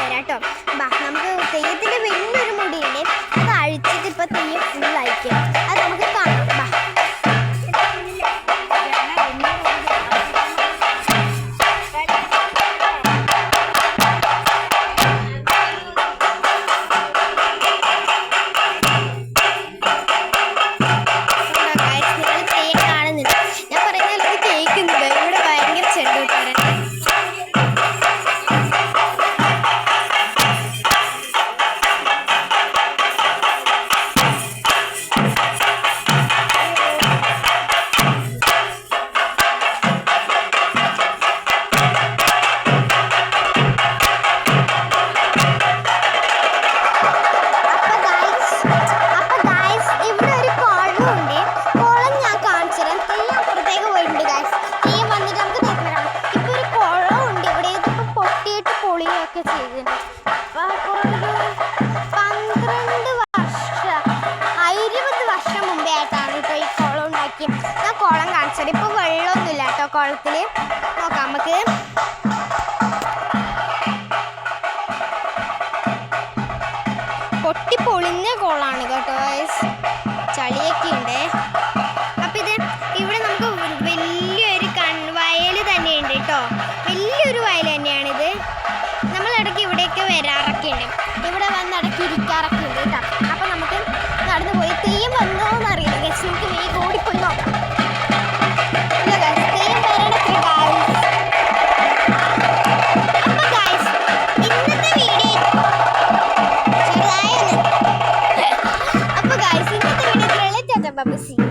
വരാം കേട്ടോ. നമുക്ക് തെയ്യത്തിൻ്റെ വലിയൊരു മുടിയുണ്ട്, അത് അഴിച്ചിട്ട് ഇപ്പോൾ തെയ്യം ഫുൾ അയക്കും. അത് നമുക്ക് കാണാം. ഞാൻ കുളം കാണിച്ചത്. ഇപ്പൊ വെള്ളമൊന്നുമില്ല കേട്ടോ കുളത്തില്. നോക്കാം നമുക്ക്. പൊട്ടിപ്പൊളിഞ്ഞ കുളമാണ് കേട്ടോ, ചളിയൊക്കെ ഉണ്ട്. അപ്പൊ ഇത് ഇവിടെ നമുക്ക് വലിയൊരു വയൽ തന്നെയുണ്ട് കേട്ടോ, വലിയൊരു വയൽ തന്നെയാണിത്. നമ്മളിടയ്ക്ക് ഇവിടെയൊക്കെ വരാറൊക്കെ ഉണ്ട്, ഇവിടെ വന്ന് ഇടയ്ക്ക് ഇരിക്കാറൊക്കെ ഉണ്ട് കേട്ടോ. അപ്പൊ നമുക്ക് നടന്നു പോയി തെയ്യം വന്നോന്ന് അറിയില്ല, നമുക്ക് വേഗം ഓടിപ്പോയി നോക്കാം. Bye.